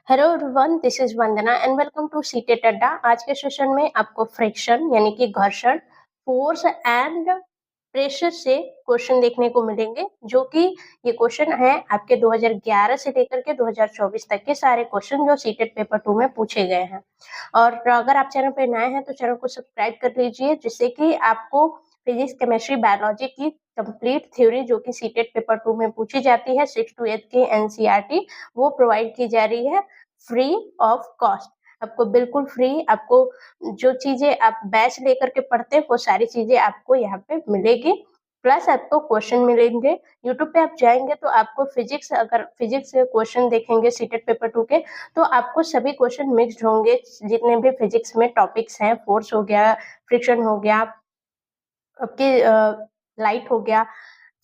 Hello everyone, this is Vandana and welcome to CTET Adda. आज के session में आपको फ्रिक्शन यानी कि घर्षण, फोर्स एंड प्रेशर से क्वेश्चन देखने को मिलेंगे, जो कि ये क्वेश्चन है आपके 2011 से लेकर के 2024 तक के सारे क्वेश्चन जो सीटेट पेपर 2 में पूछे गए हैं। और अगर आप चैनल पे नए हैं तो चैनल को सब्सक्राइब कर लीजिए, जिससे कि आपको फिजिक्स, केमिस्ट्री, बायोलॉजी की कंप्लीट थ्योरी जो कि सीटेट पेपर 2 में पूछी जाती है 6 to 8 की एनसीईआरटी, वो प्रोवाइड की जा रही है फ्री ऑफ कॉस्ट। आपको बिल्कुल फ्री, आपको जो चीजें आप बैच लेकर के पढ़ते हैं वो सारी चीजें आपको यहाँ पे मिलेगी, प्लस आपको क्वेश्चन मिलेंगे। यूट्यूब पे आप जाएंगे तो आपको फिजिक्स, अगर फिजिक्स से क्वेश्चन देखेंगे सीटेट पेपर 2 के, तो आपको सभी क्वेश्चन मिक्स्ड होंगे। जितने भी फिजिक्स में टॉपिक्स हैं, फोर्स हो गया, फ्रिक्शन हो गया, आपके लाइट हो गया,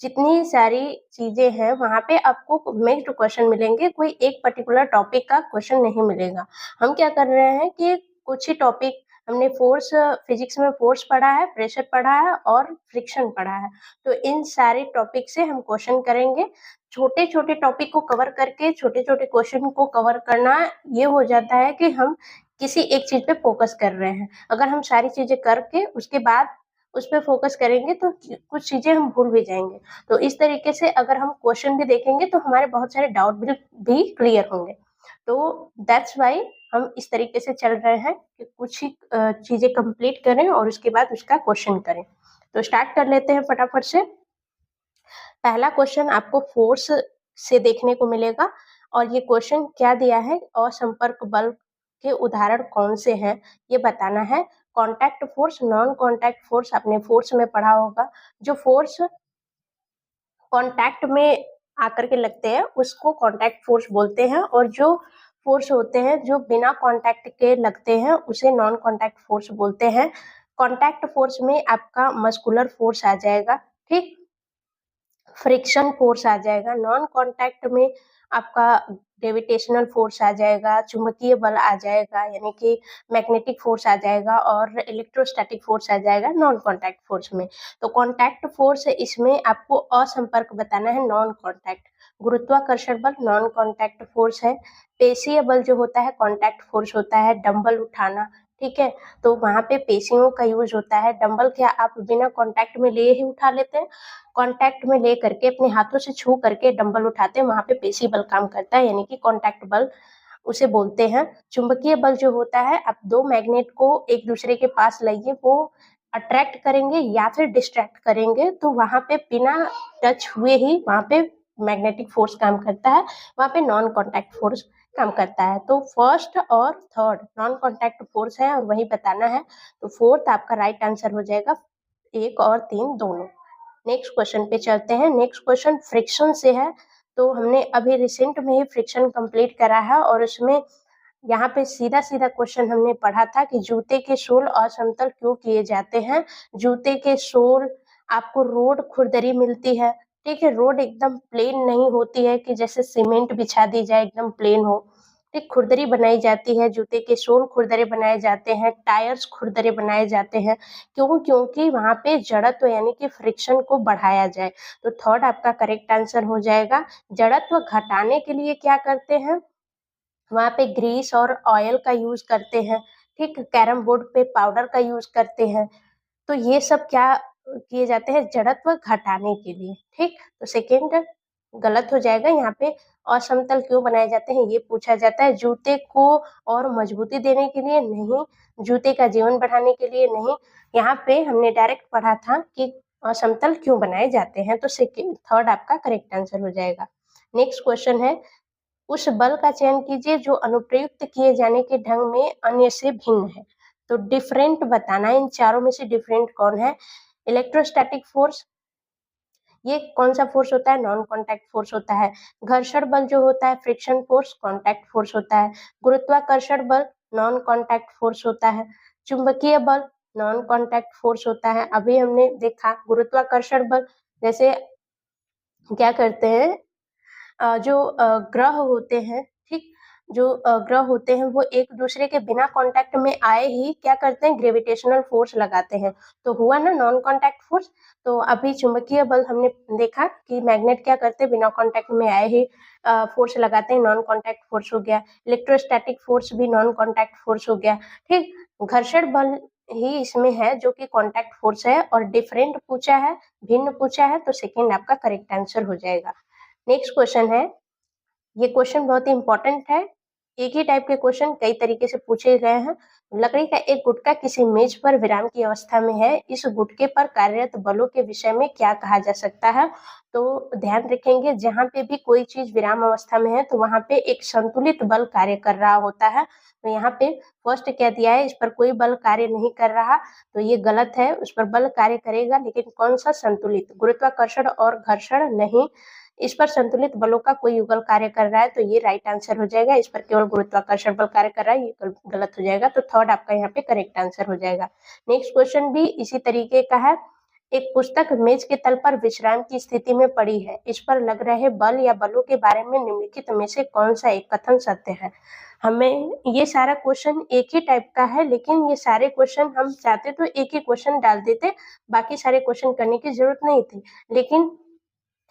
जितनी सारी चीजें हैं वहाँ पे आपको मिक्स्ड क्वेश्चन मिलेंगे। कोई एक पर्टिकुलर टॉपिक का क्वेश्चन नहीं मिलेगा। हम क्या कर रहे हैं कि कुछ ही टॉपिक, हमने फोर्स, फिजिक्स में फोर्स पढ़ा है, प्रेशर पढ़ा है और फ्रिक्शन पढ़ा है, तो इन सारे टॉपिक से हम क्वेश्चन करेंगे। छोटे छोटे टॉपिक को कवर करके छोटे छोटे क्वेश्चन को कवर करना, ये हो जाता है कि हम किसी एक चीज पे फोकस कर रहे हैं। अगर हम सारी चीजें करके उसके बाद उस पर फोकस करेंगे तो कुछ चीजें हम भूल भी जाएंगे। तो इस तरीके से अगर हम क्वेश्चन भी देखेंगे तो हमारे बहुत सारे डाउट भी क्लियर होंगे। तो दैट्स वाई हम इस तरीके से चल रहे हैं कि कुछ ही चीजें कंप्लीट करें और उसके बाद उसका क्वेश्चन करें। तो स्टार्ट कर लेते हैं फटाफट से। पहला क्वेश्चन आपको फोर्स से देखने को मिलेगा, और ये क्वेश्चन क्या दिया है, असंपर्क बल के उदाहरण कौन से हैं ये बताना है। Contact force, non contact force आपने फोर्स में पढ़ा होगा। जो फोर्स कॉन्टैक्ट में आकर के लगते हैं उसको कॉन्टैक्ट फोर्स बोलते हैं, और जो फोर्स होते हैं जो बिना कॉन्टैक्ट के लगते हैं उसे नॉन कॉन्टैक्ट फोर्स बोलते हैं। कॉन्टैक्ट फोर्स में आपका मस्कुलर फोर्स आ जाएगा, ठीक, फ्रिक्शन फोर्स आ जाएगा। नॉन कॉन्टैक्ट में आपका ग्रेविटेशनल फोर्स आ जाएगा, चुंबकीय बल आ जाएगा यानी कि मैग्नेटिक फोर्स आ जाएगा, और इलेक्ट्रोस्टैटिक फोर्स आ जाएगा नॉन कॉन्टैक्ट फोर्स में। तो कॉन्टैक्ट फोर्स इसमें आपको असंपर्क बताना है, नॉन कॉन्टैक्ट। गुरुत्वाकर्षण बल नॉन कॉन्टैक्ट फोर्स है। पेशीय बल जो होता है कॉन्टैक्ट फोर्स होता है, डंबल उठाना, ठीक है, तो वहां पे पेशियों का यूज होता है। डंबल क्या आप बिना कॉन्टैक्ट में लिए ही उठा लेते हैं? कॉन्टैक्ट में ले करके अपने हाथों से छू करके डंबल उठाते हैं, वहां पे पेशी बल काम करता है, यानी कि कॉन्टैक्ट बल उसे बोलते हैं। चुंबकीय बल जो होता है, आप दो मैग्नेट को एक दूसरे के पास लाइए, वो अट्रैक्ट करेंगे या फिर डिस्ट्रैक्ट करेंगे, तो वहां पे बिना टच हुए ही वहां पे मैग्नेटिक फोर्स काम करता है, वहां पे नॉन कॉन्टैक्ट फोर्स काम करता है। तो फर्स्ट और थर्ड नॉन कॉन्टैक्ट फोर्स है और वही बताना है। तो फोर्थ आपका राइट आंसर हो जाएगा, 1 और 3 दोनों। नेक्स्ट क्वेश्चन पे चलते हैं। नेक्स्ट क्वेश्चन फ्रिक्शन से है। तो हमने अभी रिसेंट में ही फ्रिक्शन कंप्लीट करा है, और उसमें यहाँ पे सीधा सीधा क्वेश्चन हमने पढ़ा था कि जूते के सोल असमतल क्यों किए जाते हैं। जूते के सोल, आपको रोड खुरदरी मिलती है, ठीक है, रोड एकदम प्लेन नहीं होती है कि जैसे सीमेंट बिछा दी जाए एकदम प्लेन हो, ठीक, खुरदरी बनाई जाती है। जूते के सोल खुरदरे बनाए जाते हैं, टायर्स खुरदरे बनाए जाते हैं। क्यों? क्योंकि वहां पे जड़त्व यानी कि फ्रिक्शन को बढ़ाया जाए। तो थर्ड आपका करेक्ट आंसर हो जाएगा। जड़त्व घटाने के लिए क्या करते हैं, वहां पे ग्रीस और ऑयल का यूज करते हैं, ठीक, कैरम बोर्ड पे पाउडर का यूज करते हैं। तो ये सब क्या किए जाते हैं, जड़त्व घटाने के लिए, ठीक। तो सेकेंड गलत हो जाएगा। यहाँ पे असमतल क्यों बनाए जाते हैं ये पूछा जाता है, जूते को और मजबूती देने के लिए नहीं, जूते का जीवन बढ़ाने के लिए नहीं। यहाँ पे हमने डायरेक्ट पढ़ा था कि असमतल क्यों बनाए जाते हैं, तो सेकेंड थर्ड आपका करेक्ट आंसर हो जाएगा। नेक्स्ट क्वेश्चन है, उस बल का चयन कीजिए जो अनुप्रयुक्त किए जाने के ढंग में अन्य से भिन्न है। तो डिफरेंट बताना है, इन चारों में से डिफरेंट कौन है। इलेक्ट्रोस्टैटिक फोर्स, ये कौन सा फोर्स होता है, नॉन कॉन्टैक्ट फोर्स होता है। घर्षण बल जो होता है, फ्रिक्शन फोर्स, कॉन्टैक्ट फोर्स होता है। गुरुत्वाकर्षण बल नॉन कॉन्टैक्ट फोर्स होता है। चुंबकीय बल नॉन कॉन्टैक्ट फोर्स होता है। अभी हमने देखा गुरुत्वाकर्षण बल, जैसे क्या करते हैं, जो ग्रह होते हैं, ठीक, जो ग्रह होते हैं वो एक दूसरे के बिना कांटेक्ट में आए ही क्या करते हैं, ग्रेविटेशनल फोर्स लगाते हैं। तो हुआ ना नॉन कांटेक्ट फोर्स। तो अभी चुंबकीय बल हमने देखा कि मैग्नेट क्या करते हैं, बिना कांटेक्ट में आए ही फोर्स लगाते हैं, नॉन कांटेक्ट फोर्स हो गया। इलेक्ट्रोस्टैटिक फोर्स भी नॉन कांटेक्ट फोर्स हो गया। ठीक, घर्षण बल ही इसमें है जो कि कांटेक्ट फोर्स है, और डिफरेंट पूछा है, भिन्न पूछा है, तो सेकंड आपका करेक्ट आंसर हो जाएगा। नेक्स्ट क्वेश्चन है, ये क्वेश्चन बहुत ही इंपॉर्टेंट है। एक ही टाइप के क्वेश्चन कई तरीके से पूछे गए हैं। लकड़ी का एक गुटका किसी मेज पर विराम की अवस्था में है, इस गुटके पर कार्यरत बलों के विषय में क्या कहा जा सकता है? तो ध्यान रखेंगे, जहां पे भी कोई चीज विराम अवस्था में है तो वहां पे एक संतुलित बल कार्य कर रहा होता है। तो यहाँ पे फर्स्ट क्या दिया है, इस पर कोई बल कार्य नहीं कर रहा, तो ये गलत है। उस पर बल कार्य करेगा, लेकिन कौन सा? संतुलित। गुरुत्वाकर्षण और घर्षण नहीं, इस पर संतुलित बलों का कोई युगल कार्य कर रहा है, तो ये राइट आंसर हो जाएगा। इस पर केवल गुरुत्वाकर्षण बल कार्य कर रहा है, ये गलत हो जाएगा। तो थर्ड आपका यहाँ पे करेक्ट आंसर हो जाएगा। नेक्स्ट क्वेश्चन भी इसी तरीके का है। एक पुस्तक मेज के तल पर विश्राम की स्थिति में पड़ी है, इस पर लग रहे बल या बलों के बारे में निम्नलिखित में से कौन सा एक कथन सत्य है? हमें ये सारा क्वेश्चन एक ही टाइप का है, लेकिन ये सारे क्वेश्चन हम चाहते तो एक ही क्वेश्चन डाल देते, बाकी सारे क्वेश्चन करने की जरूरत नहीं थी। लेकिन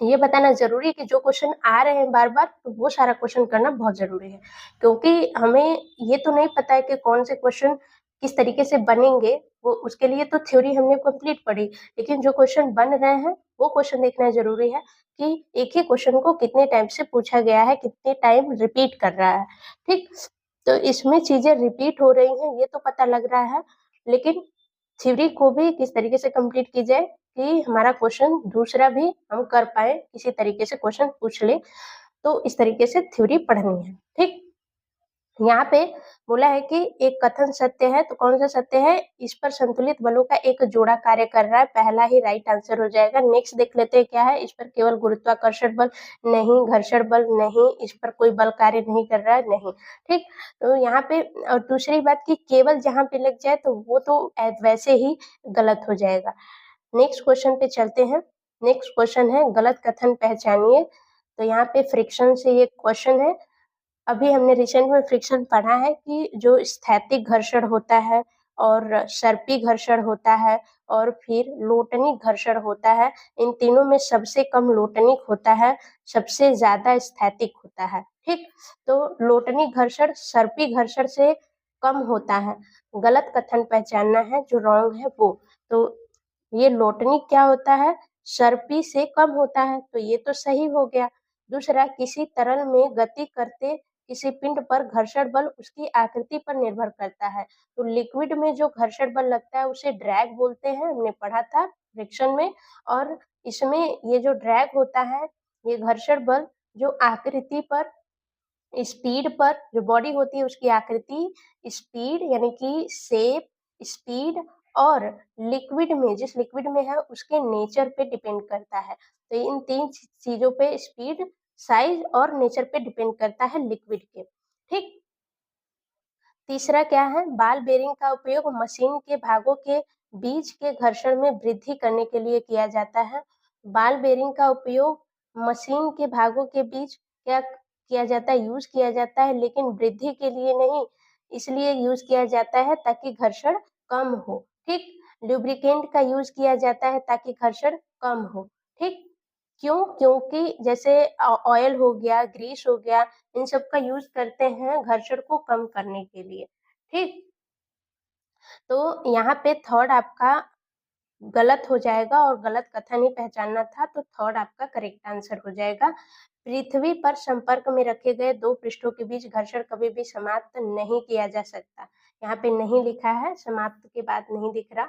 ये बताना जरूरी है कि जो क्वेश्चन आ रहे हैं बार बार, तो वो सारा क्वेश्चन करना बहुत जरूरी है, क्योंकि हमें ये तो नहीं पता है कि कौन से क्वेश्चन किस तरीके से बनेंगे। वो उसके लिए तो थ्योरी हमने कंप्लीट पढ़ी, लेकिन जो क्वेश्चन बन रहे हैं वो क्वेश्चन देखना जरूरी है कि एक ही क्वेश्चन को कितने टाइम से पूछा गया है, कितने टाइम रिपीट कर रहा है। ठीक, तो इसमें चीजें रिपीट हो रही हैं ये तो पता लग रहा है, लेकिन थ्योरी को भी किस तरीके से कंप्लीट की जाए कि हमारा क्वेश्चन दूसरा भी हम कर पाए, किसी तरीके से क्वेश्चन पूछ ले, तो इस तरीके से थ्योरी पढ़नी है। ठीक, यहाँ पे बोला है कि एक कथन सत्य है, तो कौन सा सत्य है? इस पर संतुलित बलों का एक जोड़ा कार्य कर रहा है, पहला ही राइट आंसर हो जाएगा। नेक्स्ट देख लेते हैं क्या है, इस पर केवल गुरुत्वाकर्षण बल नहीं, घर्षण बल नहीं, इस पर कोई बल कार्य नहीं कर रहा है, नहीं। ठीक, तो यहाँ पे और दूसरी बात की केवल जहाँ पे लग जाए तो वो तो वैसे ही गलत हो जाएगा। नेक्स्ट क्वेश्चन पे चलते हैं। नेक्स्ट क्वेश्चन है, गलत कथन पहचानिए। तो यहाँ पे फ्रिक्शन से ये क्वेश्चन है। अभी हमने रिसेंट में फ्रिक्शन पढ़ा है कि जो स्थैतिक घर्षण होता है और सर्पी घर्षण होता है और फिर लोटनिक घर्षण होता है, इन तीनों में सबसे कम लोटनिक होता है, सबसे ज्यादा स्थैतिक होता है। ठीक, तो लोटनिक घर्षण सर्पी घर्षण से कम होता है। गलत कथन पहचानना है, जो रॉन्ग है वो। तो ये लोटनिक क्या होता है? सर्पी से कम होता है, तो ये तो सही हो गया। दूसरा, किसी तरल में गति करते किसी पिंड पर घर्षण बल उसकी आकृति पर निर्भर करता है। तो लिक्विड में जो घर्षण बल लगता है उसे ड्रैग बोलते हैं, हमने पढ़ा था फ्रिक्शन में। और इसमें ये जो ड्रैग होता है, ये घर्षण बल जो आकृति पर, स्पीड पर, जो बॉडी होती है उसकी आकृति, स्पीड यानी कि शेप, स्पीड, और लिक्विड में, जिस लिक्विड में है उसके नेचर पे डिपेंड करता है। तो इन तीन चीजों पे, स्पीड, साइज और नेचर पे डिपेंड करता है लिक्विड के। ठीक, तीसरा क्या है, बाल बेरिंग का उपयोग मशीन के भागों के बीच के घर्षण में वृद्धि करने के लिए किया जाता है। बाल बेरिंग का उपयोग मशीन के भागों के बीच क्या किया जाता है, यूज किया जाता है, लेकिन वृद्धि के लिए नहीं, इसलिए यूज किया जाता है ताकि घर्षण कम हो। ठीक, लुब्रिकेंट का यूज किया जाता है ताकि घर्षण कम हो। ठीक, क्यों? क्योंकि जैसे ऑयल हो गया, ग्रीस हो गया, इन सब का यूज करते हैं घर्षण को कम करने के लिए। ठीक, तो यहाँ पे थर्ड आपका गलत हो जाएगा, और गलत कथन ही पहचानना था, तो थर्ड आपका करेक्ट आंसर हो जाएगा। पृथ्वी पर संपर्क में रखे गए दो पृष्ठों के बीच घर्षण कभी भी समाप्त नहीं किया जा सकता। यहाँ पे नहीं लिखा है, समाप्त के बाद नहीं दिख रहा।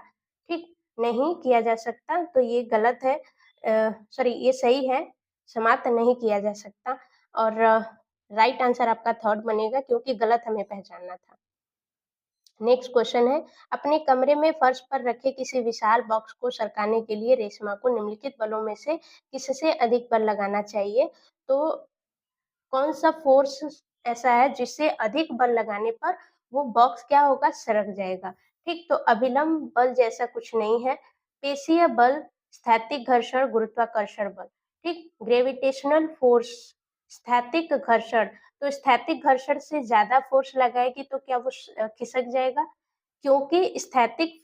ठीक, नहीं किया जा सकता, तो ये गलत है। सॉरी, ये सही है, समाप्त नहीं किया जा सकता। और राइट आंसर आपका थर्ड बनेगा, क्योंकि गलत हमें पहचानना था। नेक्स्ट क्वेश्चन है, अपने कमरे में फर्श पर रखे किसी विशाल बॉक्स को सरकाने के लिए रेशमा को निम्नलिखित बलों में से किससे अधिक बल लगाना चाहिए? तो कौन सा फोर्स ऐसा है जिससे अधिक बल लगाने पर वो बॉक्स क्या होगा? सरक जाएगा। ठीक, तो अभिलंब बल जैसा कुछ नहीं है, पेशीय बल, स्थैतिक घर्षण, गुरुत्वाकर्षण बल। ठीक, ग्रेविटेशनल फोर्स स्थैतिक घर्षण, तो स्थैतिक घर्षण से ज़्यादा फ़ोर्स लगाएगी तो क्या वो खिसक जाएगा? क्योंकि स्थैतिक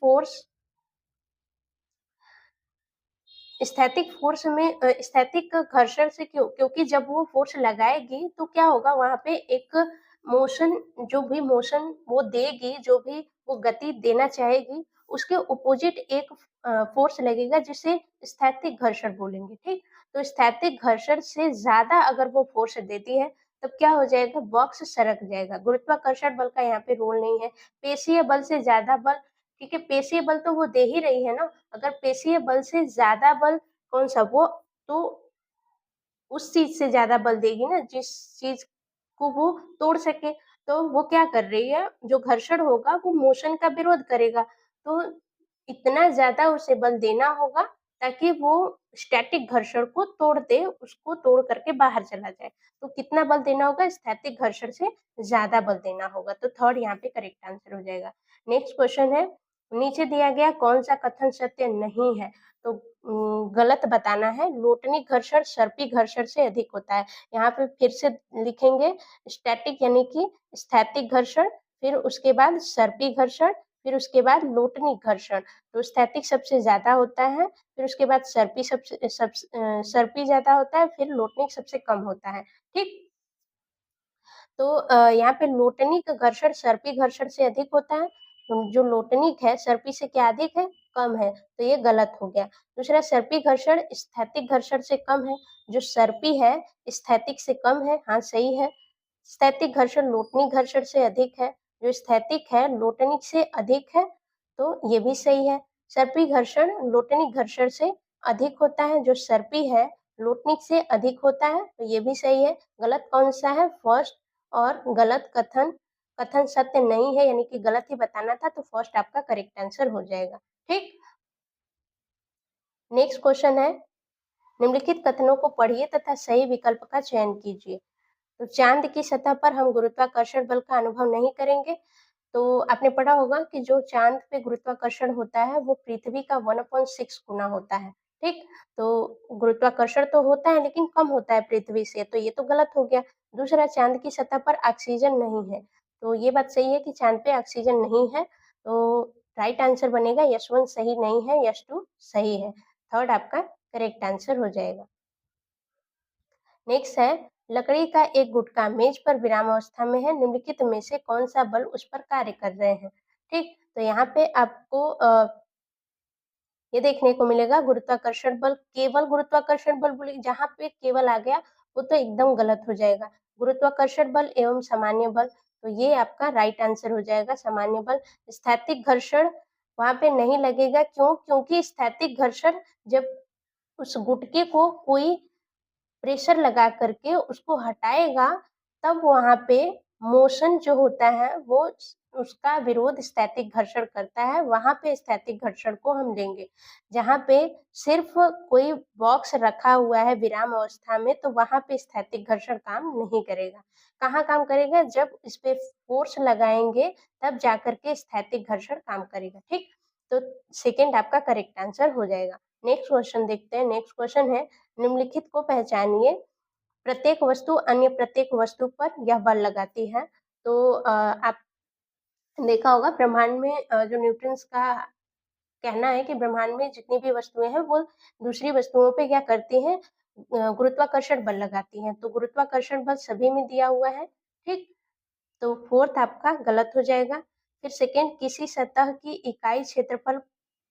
घर्षण से क्योंकि जब वो फ़ोर्स लगाएगी तो क्या होगा वहाँ पे एक मोशन जो भी मोशन वो देगी, जो भी वो गति देना चाहेगी, उसके अपोज़िट एक फ़ोर्स लगेगा जिसे स्थैतिक घर्षण बोलेंगे, ठीक? तो स्थैतिक घर्षण से ज़्यादा अगर वो फ़ोर्स देती है, तब क्या हो जाएगा बॉक्स सरक जाएगा। गुरुत्वाकर्षण बल का यहाँ पे रोल नहीं है। पेशीय बल से ज़्यादा बल ठीक है, पेशीय बल तो वो दे ही रही है ना, अगर पेशीय बल से ज़्यादा बल कौन-सा वो तो उस चीज़ से ज़्यादा बल देगी ना जिस चीज़ को वो तोड़ सके, तो वो क्या कर रही है, जो घर्षण होगा वो मोशन का विरोध करेगा। तो इतना ज़्यादा उसे बल देना होगा ताकि वो स्टैटिक घर्षण को तोड़ दे, उसको तोड़ करके बाहर चला जाए। तो कितना बल देना होगा? स्थैतिक घर्षण से ज़्यादा बल देना होगा, तो थर्ड यहाँ पे करेक्ट आंसर हो जाएगा। नेक्स्ट क्वेश्चन है, नीचे दिया गया कौन-सा कथन सत्य नहीं है? तो गलत बताना है, लोटनी घर्षण सर्पी घर्षण से अधिक होता है। यहाँ पे फिर से लिखेंगे स्टैटिक यानी कि स्थैतिक घर्षण, फिर उसके बाद सर्पी घर्षण, फिर उसके बाद लोटनी घर्षण। तो स्थैतिक सबसे ज़्यादा होता है, फिर उसके बाद सर्पी ज़्यादा होता है, फिर लोटनी सबसे कम होता है, ठीक? तो यहाँ पे लोटनिक घर्षण सर्पी घर्षण से अधिक होता है, जो लोटनिक है सर्पी से क्या अधिक है? कम है, तो ये गलत हो गया। दूसरा सर्पी घर्षण स्थैतिक घर्षण से कम है, जो सर्पी है स्थैतिक से कम है, हाँ सही है। स्थैतिक घर्षण लोटनिक घर्षण से अधिक है, जो स्थैतिक है लोटनिक से अधिक है, तो ये भी सही है। सर्पी घर्षण लोटनिक घर्षण से अधिक होता है, जो सर्पी है लोटनिक से अधिक होता है, तो ये भी सही है। गलत कौन-सा है? फर्स्ट और गलत कथन सत्य नहीं है यानी कि गलत ही बताना था, तो फर्स्ट आपका करेक्ट आंसर हो जाएगा, ठीक? नेक्स्ट क्वेश्चन है, निम्नलिखित कथनों को पढ़िए तथा सही विकल्प का चयन कीजिए। तो चाँद की सतह पर हम गुरुत्वाकर्षण बल का अनुभव नहीं करेंगे। तो आपने पढ़ा होगा कि जो चाँद पे गुरुत्वाकर्षण होता है वो पृथ्वी का 1/6 गुना होता है, ठीक? तो गुरुत्वाकर्षण तो होता है लेकिन कम होता है पृथ्वी से, तो ये तो गलत हो गया। दूसरा चाँद की सतह पर ऑक्सीजन नहीं है, तो ये बात सही है कि चाँद पे ऑक्सीजन नहीं है, तो राइट आंसर बनेगा यस 1 सही नहीं है, यस 2 सही है। थर्ड आपका करेक्ट आंसर हो जाएगा। नेक्स्ट है, लकड़ी का एक गुटका मेज पर विरामावस्था में है, निम्नलिखित में से कौन सा बल उस पर कार्य कर रहे हैं? ठीक, तो यहाँ पे आपको ये देखने को मिलेगा गुरुत्वाकर्षण बल, केवल गुरुत्वाकर्षण बल बोले जहाँ पे केवल आ गया वो तो एकदम गलत हो जाएगा। गुरुत्वाकर्षण बल एवं सामान्य बल, तो ये आपका राइट आंसर हो जाएगा सामान्य बल। स्थैतिक घर्षण वहाँ पे नहीं लगेगा, क्यों? क्योंकि स्थैतिक घर्षण जब उस गुटके को कोई प्रेशर लगा करके उसको हटाएगा, तब वहाँ पे मोशन जो होता है वो उसका विरोध स्थैतिक घर्षण करता है, वहाँ पे स्थैतिक घर्षण को हम लेंगे। जहाँ पे सिर्फ कोई बॉक्स रखा हुआ है विराम अवस्था में, तो वहाँ पे स्थैतिक घर्षण काम नहीं करेगा। कहाँ काम करेगा? जब इस पे फोर्स लगाएंगे तब जाकर के स्थैतिक घर्षण काम करेगा, ठीक? तो सेकंड आपका करेक्ट आंसर हो जाएगा। नेक्स्ट क्वेश्चन देखते हैं। नेक्स्ट क्वेश्चन है, निम्नलिखित को पहचानिए, प्रत्येक वस्तु अन्य प्रत्येक वस्तु पर यह बल लगाती है। तो आप देखा होगा ब्रह्मांड में जो न्यूटन्स का कहना है कि ब्रह्मांड में जितनी भी वस्तुएं हैं वो दूसरी वस्तुओं पे क्या करती हैं, गुरुत्वाकर्षण बल लगाती हैं। तो गुरुत्वाकर्षण बल सभी में दिया हुआ है, ठीक? तो फोर्थ आपका गलत हो जाएगा। फिर सेकेंड, किसी सतह की इकाई क्षेत्रफल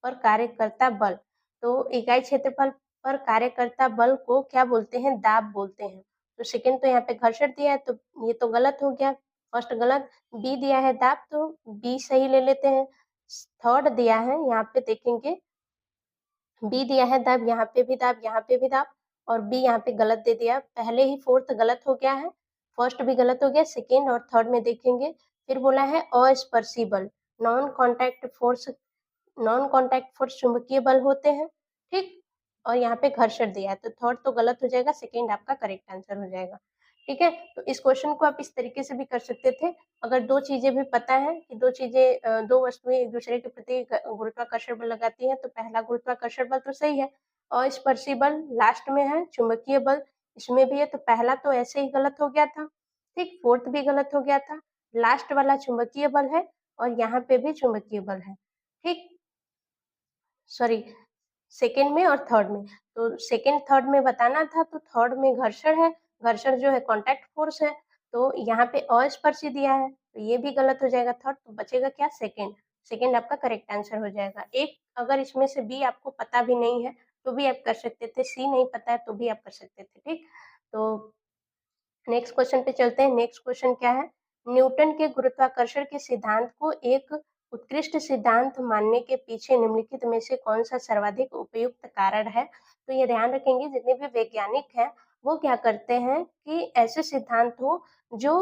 पर कार्यकर्ता बल, तो इकाई क्षेत्रफल पर कार्यकर्ता बल को क्या बोलते हैं? दाब बोलते हैं। तो सेकेंड तो यहाँ पे घर्षण दिया है, तो ये तो गलत हो गया, फर्स्ट गलत। बी दिया है दाब, तो बी सही ले लेते हैं। थर्ड दिया है, यहाँ पे देखेंगे बी दिया है दाब, यहाँ पे भी दाब, यहाँ पे भी दाब, और बी यहाँ पे गलत दे दिया। पहले ही फोर्थ गलत हो गया है, फर्स्ट भी गलत हो गया, सेकेंड और थर्ड में देखेंगे। फिर बोला है अस्पर्शी बल, non contact force, non contact force चुंबकीय बल होते हैं, ठीक? और यहाँ पे घर्षण दिया है, तो थर्ड तो गलत हो जाएगा, सेकेंड आपका करेक्ट आंसर हो जाएगा, ठीक है? तो इस क्वेश्चन को आप इस तरीके से भी कर सकते थे, अगर दो चीजें भी पता है कि दो वस्तुएं एक दूसरे के प्रति गुरुत्वाकर्षण बल लगाती हैं, तो पहला गुरुत्वाकर्षण बल तो सही है, अस्पर्शी बल लास्ट में है, चुंबकीय बल इसमें भी है, तो पहला तो ऐसे ही गलत हो गया था, ठीक, फोर्थ भी गलत हो गया था, लास्ट वाला चुंबकीय बल है और यहाँ पे भी चुंबकीय बल है, ठीक, सॉरी, सेकंड में और थर्ड में। तो सेकंड थर्ड में बताना था, तो थर्ड में घर्षण है, घर्षण जो है कॉन्टैक्ट फोर्स है, तो यहाँ पे अस्पर्शी दिया है, तो ये भी गलत हो जाएगा थर्ड, तो बचेगा क्या, सेकंड। सेकंड आपका करेक्ट आंसर हो जाएगा। एक अगर इसमें से बी आपको पता भी नहीं है तो भी आप कर सकते थे, सी नहीं पता है तो भी आप कर सकते थे, ठीक। तो नेक्स्ट क्वेश्चन पे चलते हैं। नेक्स्ट क्वेश्चन क्या है, न्यूटन के गुरुत्वाकर्षण के सिद्धांत को एक उत्कृष्ट सिद्धांत मानने के पीछे निम्नलिखित में से कौन सा सर्वाधिक उपयुक्त कारण है। तो ये ध्यान रखेंगे, जितने भी वैज्ञानिक हैं वो क्या करते हैं कि ऐसे सिद्धांत हो जो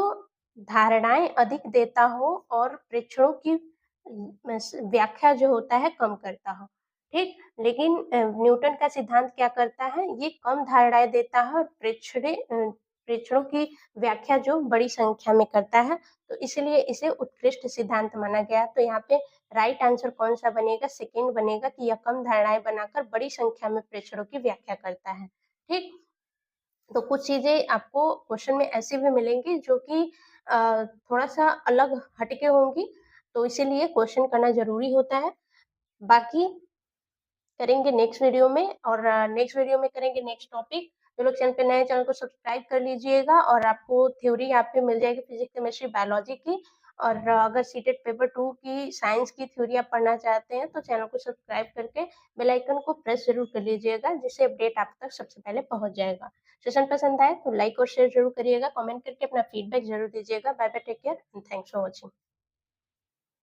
धारणाएं अधिक देता हो और प्रेक्षणों की व्याख्या जो होता है कम करता हो, ठीक। लेकिन न्यूटन का सिद्धांत क्या करता है, ये कम धारणाएं देता है और प्रेक्षणों की व्याख्या जो बड़ी संख्या में करता है, तो इसलिए इसे उत्कृष्ट सिद्धांत माना गया। तो यहाँ पे राइट आंसर कौन सा बनेगा, सेकंड बनेगा कि यह कम धारणाएं बनाकर बड़ी संख्या में प्रेक्षणों की व्याख्या करता है, ठीक। तो कुछ चीजें आपको क्वेश्चन में ऐसे भी मिलेंगी जो कि थोड़ा सा अलग हटके होंगी, तो इसीलिए क्वेश्चन करना जरूरी होता है। बाकी करेंगे नेक्स्ट वीडियो में, और नेक्स्ट वीडियो में करेंगे नेक्स्ट टॉपिक। जो लोग चैनल पे नए, चैनल को सब्सक्राइब कर लीजिएगा, और आपको थ्योरी यहाँ पे मिल जाएगी फिजिक्स, केमिस्ट्री, बायोलॉजी की। और अगर सीटेट पेपर 2 की साइंस की थ्योरी आप पढ़ना चाहते हैं तो चैनल को सब्सक्राइब करके बेल आइकन को प्रेस जरूर कर लीजिएगा, जिससे अपडेट आप तक सबसे पहले पहुंच जाएगा। सेशन पसंद आए तो लाइक और शेयर जरूर करिएगा, कमेंट करके अपना फीडबैक जरूर दीजिएगा। Bye bye, take care and thanks for watching.